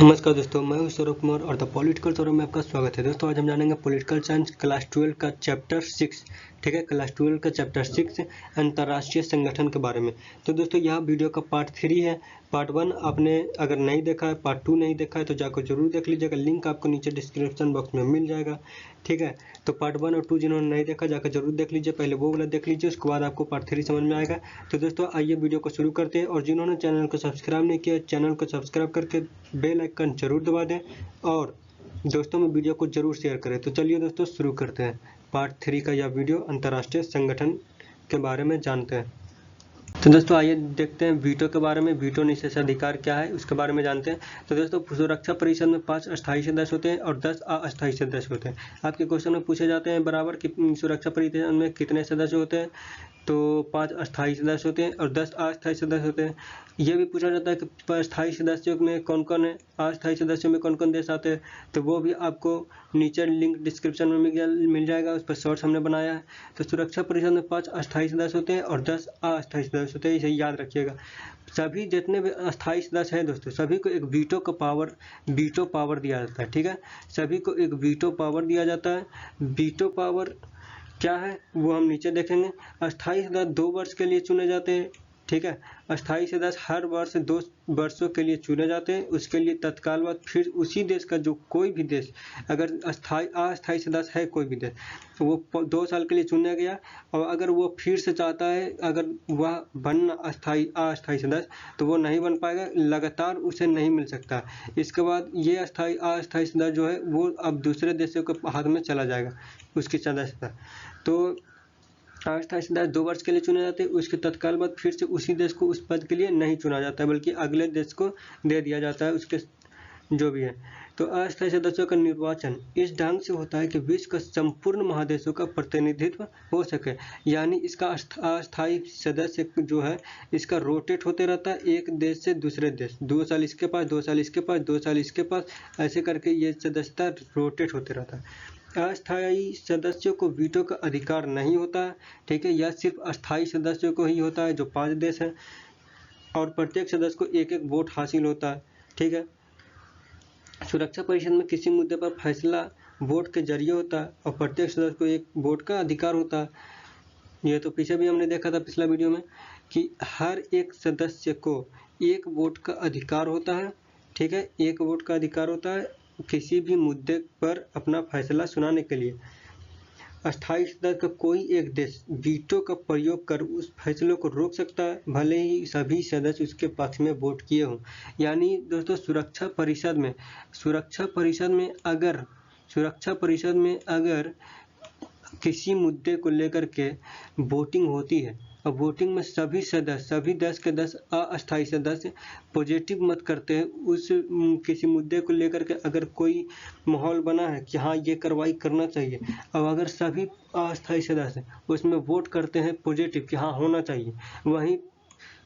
नमस्कार दोस्तों, मैं हूं सौरभ कुमार और द पॉलिटिकल सौरभ में आपका स्वागत है। दोस्तों आज हम जानेंगे पॉलिटिकल साइंस क्लास 12 का चैप्टर 6। ठीक है, क्लास 12 का चैप्टर 6 अंतर्राष्ट्रीय संगठन के बारे में। तो दोस्तों यह वीडियो का पार्ट 3 है। पार्ट 1 आपने अगर नहीं देखा है, पार्ट 2 नहीं देखा है तो जाकर जरूर देख लीजिएगा। लिंक आपको नीचे डिस्क्रिप्शन बॉक्स में मिल जाएगा। ठीक है, तो पार्ट 1 और 2 जिन्होंने नहीं देखा जाकर जरूर देख लीजिए। पहले वो वाला देख लीजिए, उसके बाद आपको पार्ट 3 समझ में आएगा। तो दोस्तों आइए वीडियो को शुरू करते हैं। और जिन्होंने चैनल को सब्सक्राइब नहीं किया, चैनल को सब्सक्राइब करके बेल आइकन जरूर दबा दें और दोस्तों में वीडियो को जरूर शेयर करें। तो चलिए दोस्तों शुरू करते हैं पार्ट 3 का यह वीडियो अंतर्राष्ट्रीय संगठन के बारे में जानते हैं। तो दोस्तों आइए देखते हैं वीटो के बारे में। वीटो निषेधाधिकार क्या है उसके बारे में जानते हैं। तो दोस्तों सुरक्षा परिषद में 5 अस्थायी सदस्य होते हैं और 10 अस्थायी सदस्य होते हैं। आपके क्वेश्चन में पूछे जाते हैं बराबर कि सुरक्षा परिषद में कितने सदस्य होते हैं, तो 5 अस्थायी सदस्य होते हैं और 10 अस्थायी सदस्य होते हैं। ये भी पूछा जाता है कि अस्थायी सदस्यों में कौन कौन है, अस्थायी सदस्यों में कौन कौन देश आते हैं, तो वो भी आपको नीचे लिंक डिस्क्रिप्शन में मिल जाएगा। उस पर शॉर्ट्स हमने बनाया है। तो सुरक्षा परिषद में 5 अस्थायी सदस्य होते हैं और 10 अस्थायी सदस्य होते हैं, इसे याद रखिएगा। सभी जितने भी अस्थायी सदस्य हैं दोस्तों, सभी को एक वीटो पावर दिया जाता है। ठीक है, सभी को एक वीटो पावर दिया जाता है। वीटो पावर क्या है वो हम नीचे देखेंगे। अस्थायी सदस्य 2 वर्ष के लिए चुने जाते हैं। ठीक है, अस्थायी सदस्य हर वर्ष 2 वर्षों के लिए चुने जाते हैं। उसके लिए तत्काल बाद फिर उसी देश का जो कोई भी देश अगर अस्थायी सदस्य है, कोई भी देश, वो 2 साल के लिए चुना गया और अगर वो फिर से चाहता है अगर वह बनना अस्थायी सदस्य तो वो नहीं बन पाएगा, लगातार उसे नहीं मिल सकता। इसके बाद ये अस्थायी सदस्य जो है वो अब दूसरे देशों के हाथ में चला जाएगा उसकी सदस्यता। तो अस्थायी सदस्य 2 वर्ष के लिए चुने जाते हैं। उसके तत्काल बाद फिर से उसी देश को उस पद के लिए नहीं चुना जाता है, बल्कि अगले देश को दे दिया जाता है उसके जो भी है। तो अस्थायी सदस्यों का निर्वाचन इस ढंग से होता है कि विश्व का संपूर्ण महादेशों का प्रतिनिधित्व हो सके। यानी इसका अस्थायी सदस्य जो है इसका रोटेट होते रहता है एक देश से दूसरे देश, 2 साल इसके पास, 2 साल इसके पास, 2 साल इसके पास, ऐसे करके ये सदस्यता रोटेट होते रहता है। अस्थायी सदस्यों को वीटो का अधिकार नहीं होता है। ठीक है, यह सिर्फ अस्थायी सदस्यों को ही होता है जो 5 देश हैं और प्रत्येक सदस्य को एक एक वोट हासिल होता है। ठीक है, सुरक्षा परिषद में किसी मुद्दे पर फैसला वोट के जरिए होता है और प्रत्येक सदस्य को एक वोट का अधिकार होता है। यह तो पीछे भी हमने देखा था पिछला वीडियो में कि हर एक सदस्य को एक वोट का अधिकार होता है। ठीक है, एक वोट का अधिकार होता है किसी भी मुद्दे पर अपना फैसला सुनाने के लिए। अस्थायी सदस्य का कोई एक देश वीटो का प्रयोग कर उस फैसले को रोक सकता है, भले ही सभी सदस्य उसके पक्ष में वोट किए हों। यानी दोस्तों सुरक्षा परिषद में अगर किसी मुद्दे को लेकर के वोटिंग होती है और वोटिंग में सभी 10 के 10 अस्थायी सदस्य पॉजिटिव मत करते हैं उस किसी मुद्दे को लेकर के, अगर कोई माहौल बना है कि हाँ ये कार्रवाई करना चाहिए, और अगर सभी अस्थायी सदस्य उसमें वोट करते हैं पॉजिटिव कि हाँ होना चाहिए, वहीं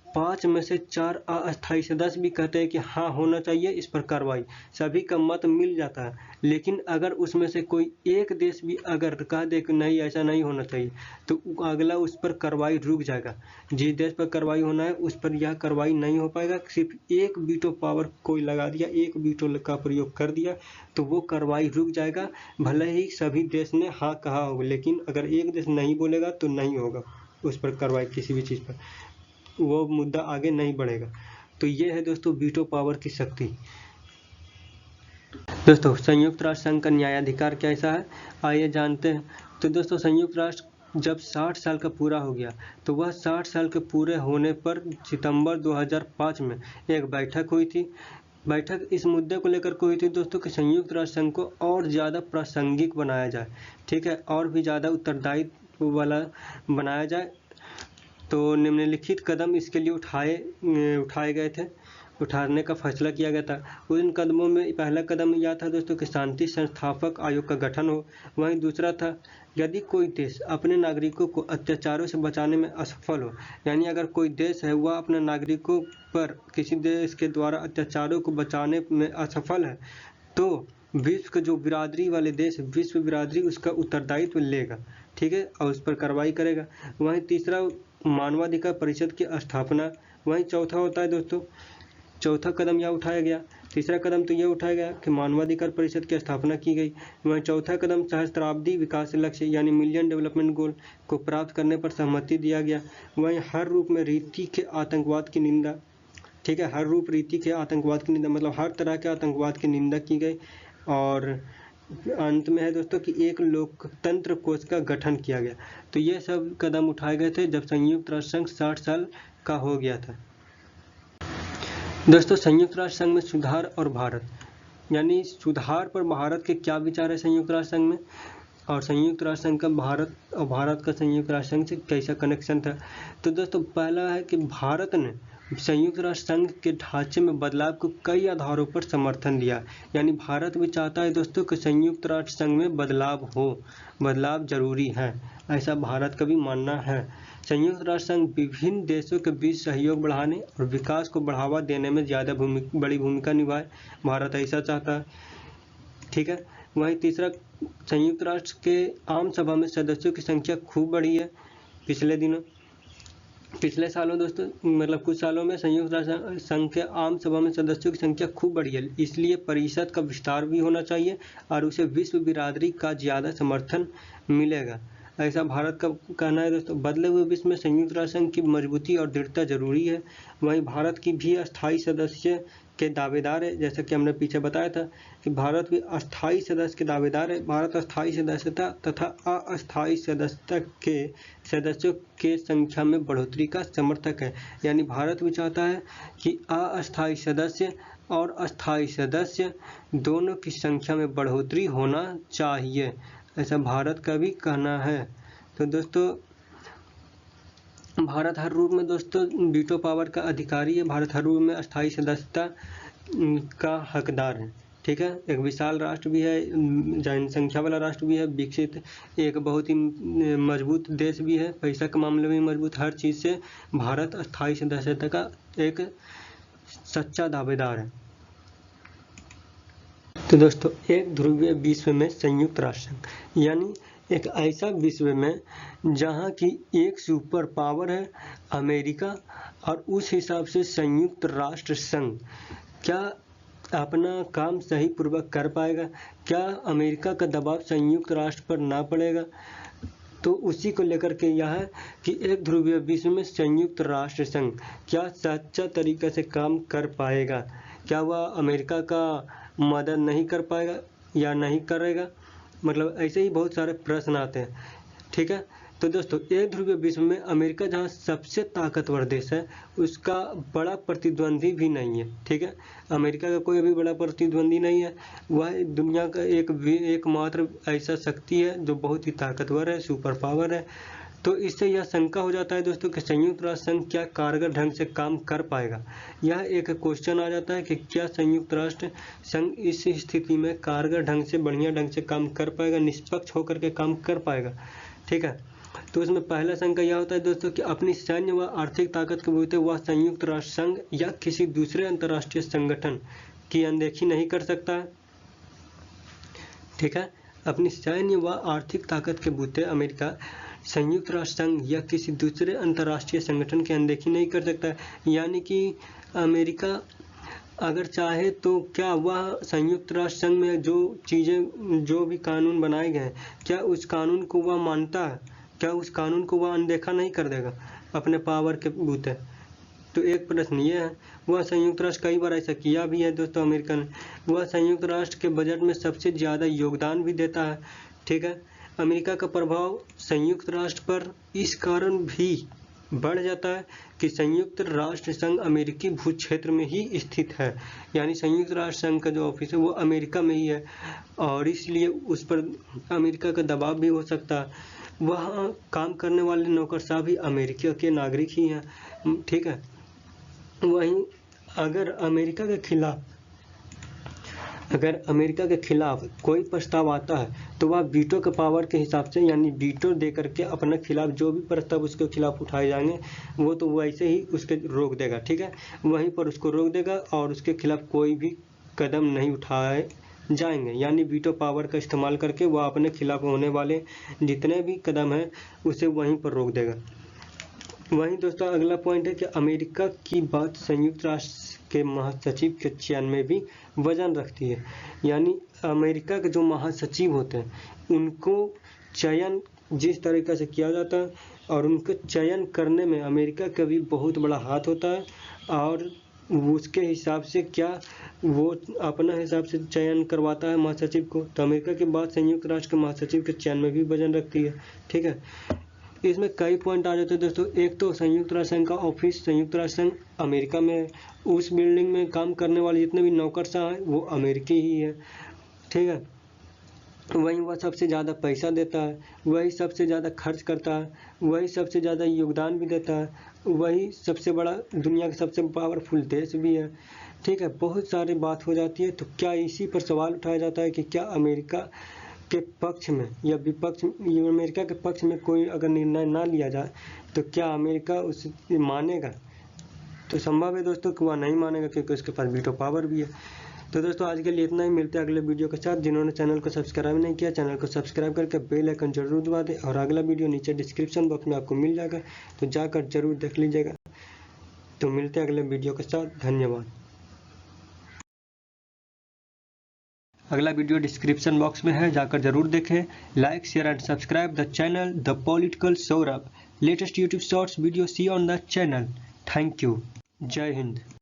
5 में से 4 अस्थायी सदस्य भी कहते हैं कि हाँ होना चाहिए इस पर कार्रवाई, सभी का मत मिल जाता है। लेकिन अगर उसमें से कोई एक देश भी अगर कह दे कि नहीं ऐसा नहीं होना चाहिए तो अगला उस पर कार्रवाई रुक जाएगा। जिस देश पर कार्रवाई होना है उस पर यह कार्रवाई नहीं हो पाएगा। सिर्फ एक वीटो पावर कोई लगा दिया, एक वीटो का प्रयोग कर दिया तो वो कार्रवाई रुक जाएगा, भले ही सभी देश ने हाँ कहा होगा, लेकिन अगर एक देश नहीं बोलेगा तो नहीं होगा उस पर कार्रवाई, किसी भी चीज़ पर वो मुद्दा आगे नहीं बढ़ेगा। तो ये है दोस्तों वीटो पावर की शक्ति। दोस्तों संयुक्त राष्ट्र संघ का न्यायाधिकार कैसा है आइए जानते हैं। तो दोस्तों संयुक्त राष्ट्र जब 60 साल का पूरा हो गया तो वह 60 साल के पूरे होने पर सितंबर 2005 में एक बैठक हुई थी। बैठक इस मुद्दे को लेकर हुई थी दोस्तों कि संयुक्त राष्ट्र संघ को और ज़्यादा प्रासंगिक बनाया जाए। ठीक है, और भी ज़्यादा उत्तरदायित्व वाला बनाया जाए। तो निम्नलिखित कदम इसके लिए उठाए गए थे, उठाने का फैसला किया गया था। उन कदमों में पहला कदम यह था दोस्तों कि शांति संस्थापक आयोग का गठन हो। वहीं दूसरा था यदि कोई देश अपने नागरिकों को अत्याचारों से बचाने में असफल हो, यानी अगर कोई देश है वह अपने नागरिकों पर किसी देश के द्वारा अत्याचारों को बचाने में असफल है, तो विश्व के जो बिरादरी वाले देश, विश्व बिरादरी उसका उत्तरदायित्व लेगा। ठीक है, और उस पर कार्रवाई करेगा। वहीं तीसरा मानवाधिकार परिषद की स्थापना। वहीं चौथा होता है दोस्तों चौथा कदम यह उठाया गया। तीसरा कदम तो यह उठाया गया कि मानवाधिकार परिषद की स्थापना की गई। वहीं चौथा कदम सहस्त्राब्दी विकास लक्ष्य यानी मिलियन डेवलपमेंट गोल को प्राप्त करने पर सहमति दिया गया। वहीं हर रूप में रीति के आतंकवाद की निंदा, ठीक है, हर रूप रीति के आतंकवाद की निंदा मतलब हर तरह के आतंकवाद की निंदा की गई। और अंत में है दोस्तों कि एक लोकतंत्र कोष का गठन किया गया। तो ये सब कदम उठाए गए थे जब संयुक्त राष्ट्र संघ 60 साल का हो गया था। दोस्तों संयुक्त राष्ट्र संघ में सुधार और भारत, यानी सुधार पर भारत के क्या विचार है संयुक्त राष्ट्र संघ में, और संयुक्त राष्ट्र संघ का भारत और भारत का संयुक्त राष्ट्र संघ से कैसा कनेक्शन था। तो दोस्तों पहला है कि भारत ने संयुक्त राष्ट्र संघ के ढांचे में बदलाव को कई आधारों पर समर्थन दिया। यानी भारत भी चाहता है दोस्तों कि संयुक्त राष्ट्र संघ में बदलाव हो, बदलाव जरूरी है, ऐसा भारत का भी मानना है। संयुक्त राष्ट्र संघ विभिन्न देशों के बीच सहयोग बढ़ाने और विकास को बढ़ावा देने में ज़्यादा बड़ी भूमिका निभाए, भारत ऐसा चाहता है, ठीक है। वहीं तीसरा, संयुक्त राष्ट्र के आम सभा में सदस्यों की संख्या खूब बढ़ी है पिछले सालों दोस्तों, मतलब कुछ सालों में संयुक्त राष्ट्र संघ के आम सभा में सदस्यों की संख्या खूब बढ़ी है। इसलिए परिषद का विस्तार भी होना चाहिए और उसे विश्व बिरादरी का ज़्यादा समर्थन मिलेगा, ऐसा भारत का कहना है दोस्तों। बदले हुए विश्व में संयुक्त राष्ट्र संघ की मजबूती और दृढ़ता जरूरी है। वहीं भारत की भी अस्थायी सदस्य के दावेदार है, जैसा कि हमने पीछे बताया था कि भारत भी अस्थायी सदस्य के दावेदार है। भारत अस्थायी सदस्यता तथा अस्थायी सदस्यता के सदस्यों के संख्या में बढ़ोतरी का समर्थक है। यानी भारत भी चाहता है कि अस्थायी सदस्य और अस्थायी सदस्य दोनों की संख्या में बढ़ोतरी होना चाहिए, ऐसा भारत का भी कहना है। तो दोस्तों भारत हर रूप में दोस्तों वीटो पावर का अधिकारी है। भारत हर रूप में अस्थायी सदस्यता का हकदार है, ठीक है। एक विशाल राष्ट्र भी है, जनसंख्या वाला राष्ट्र भी है, विकसित एक बहुत ही मजबूत देश भी है, पैसा के मामले में मजबूत, हर चीज़ से भारत अस्थायी सदस्यता का एक सच्चा दावेदार है। तो दोस्तों एक ध्रुवीय विश्व में संयुक्त राष्ट्र संघ, यानी एक ऐसा विश्व में जहां की एक सुपर पावर है अमेरिका, और उस हिसाब से संयुक्त राष्ट्र संघ क्या अपना काम सही पूर्वक कर पाएगा, क्या अमेरिका का दबाव संयुक्त राष्ट्र पर ना पड़ेगा। तो उसी को लेकर के यह है कि एक ध्रुवीय विश्व में संयुक्त राष्ट्र संघ क्या सच्चा तरीके से काम कर पाएगा, क्या वह अमेरिका का मदद नहीं कर पाएगा या नहीं करेगा, मतलब ऐसे ही बहुत सारे प्रश्न आते हैं, ठीक है। तो दोस्तों एक ध्रुवीय विश्व में अमेरिका जहां सबसे ताकतवर देश है, उसका बड़ा प्रतिद्वंदी भी नहीं है, ठीक है। अमेरिका का कोई भी बड़ा प्रतिद्वंदी नहीं है, वह दुनिया का एकमात्र ऐसा शक्ति है जो बहुत ही ताकतवर है, सुपर पावर है। तो इससे यह शंका हो जाता है दोस्तों कि संयुक्त राष्ट्र संघ क्या कारगर ढंग से काम कर पाएगा। यह एक क्वेश्चन आ जाता है कि क्या संयुक्त राष्ट्र संघ इस स्थिति में कारगर ढंग से, बढ़िया ढंग से काम कर पाएगा, निष्पक्ष होकर के काम कर पाएगा, ठीक है। तो इसमें पहला शंका यह होता है दोस्तों कि अपनी सैन्य व आर्थिक ताकत के बलबूते वह संयुक्त राष्ट्र संघ या किसी दूसरे अंतर्राष्ट्रीय संगठन की अनदेखी नहीं कर सकता है, ठीक है। अपनी सैन्य व आर्थिक ताकत के बलबूते अमेरिका संयुक्त राष्ट्र संघ या किसी दूसरे अंतर्राष्ट्रीय संगठन की अनदेखी नहीं कर सकता है। यानी कि अमेरिका अगर चाहे तो क्या वह संयुक्त राष्ट्र संघ में जो चीज़ें, जो भी कानून बनाए गए हैं, क्या उस कानून को वह मानता है, क्या उस कानून को वह अनदेखा नहीं कर देगा अपने पावर के बूते। तो एक प्रश्न ये है। वह संयुक्त राष्ट्र कई बार ऐसा किया भी है दोस्तों अमेरिका ने, वह संयुक्त राष्ट्र के बजट में सबसे ज़्यादा योगदान भी देता है, ठीक है। अमेरिका का प्रभाव संयुक्त राष्ट्र पर इस कारण भी बढ़ जाता है कि संयुक्त राष्ट्र संघ अमेरिकी भू क्षेत्र में ही स्थित है। यानी संयुक्त राष्ट्र संघ का जो ऑफिस है वो अमेरिका में ही है, और इसलिए उस पर अमेरिका का दबाव भी हो सकता है। वहाँ काम करने वाले नौकरशाह भी अमेरिका के नागरिक ही हैं, ठीक है। वहीं अगर अमेरिका के खिलाफ कोई प्रस्ताव आता है तो वह वीटो के पावर के हिसाब से, यानी वीटो दे करके अपने खिलाफ जो भी प्रस्ताव उसके खिलाफ उठाए जाएंगे वो तो वैसे ही उसके रोक देगा, ठीक है। वहीं पर उसको रोक देगा और उसके खिलाफ कोई भी कदम नहीं उठाए जाएंगे। यानी वीटो पावर का इस्तेमाल करके वह अपने खिलाफ होने वाले जितने भी कदम हैं उसे वहीं पर रोक देगा। वहीं दोस्तों अगला पॉइंट है कि अमेरिका की बात संयुक्त राष्ट्र के महासचिव के चयन में भी वजन रखती है। यानी अमेरिका के जो महासचिव होते हैं उनको चयन जिस तरीके से किया जाता है और उनको चयन करने में अमेरिका का भी बहुत बड़ा हाथ होता है, और उसके हिसाब से क्या वो अपना हिसाब से चयन करवाता है महासचिव को। तो अमेरिका के बाद संयुक्त राष्ट्र के महासचिव के चयन में भी वजन रखती है। ठीक है, इसमें कई पॉइंट आ जाते हैं दोस्तों। एक तो संयुक्त राष्ट्र संघ का ऑफिस संयुक्त राष्ट्र संघ अमेरिका में है, उस बिल्डिंग में काम करने वाले जितने भी नौकरशाह हैं वो अमेरिकी ही है। ठीक है, वहीं वह सबसे ज़्यादा पैसा देता है, वही सबसे ज़्यादा खर्च करता है, वही सबसे ज़्यादा योगदान भी देता है, वही सबसे बड़ा दुनिया का सबसे पावरफुल देश भी है। ठीक है, बहुत सारी बात हो जाती है। तो क्या इसी पर सवाल उठाया जाता है कि क्या अमेरिका के पक्ष में या विपक्ष, अमेरिका के पक्ष में कोई अगर निर्णय ना लिया जाए तो क्या अमेरिका उसे मानेगा? तो संभव है दोस्तों कि वह नहीं मानेगा, क्योंकि उसके पास वीटो पावर भी है। तो दोस्तों आज के लिए इतना ही, मिलते हैं अगले वीडियो के साथ। जिन्होंने चैनल को सब्सक्राइब नहीं किया, चैनल को सब्सक्राइब करके बेल आइकन जरूर दबा दें, और अगला वीडियो नीचे डिस्क्रिप्शन बॉक्स में आपको मिल जाएगा, तो जाकर जरूर देख लीजिएगा। तो मिलते हैं अगले वीडियो के साथ, धन्यवाद। अगला वीडियो डिस्क्रिप्शन बॉक्स में है, जाकर जरूर देखें। Like share and subscribe the channel the political Saurabh. Latest YouTube shorts video see on the channel. Thank you. जय हिंद।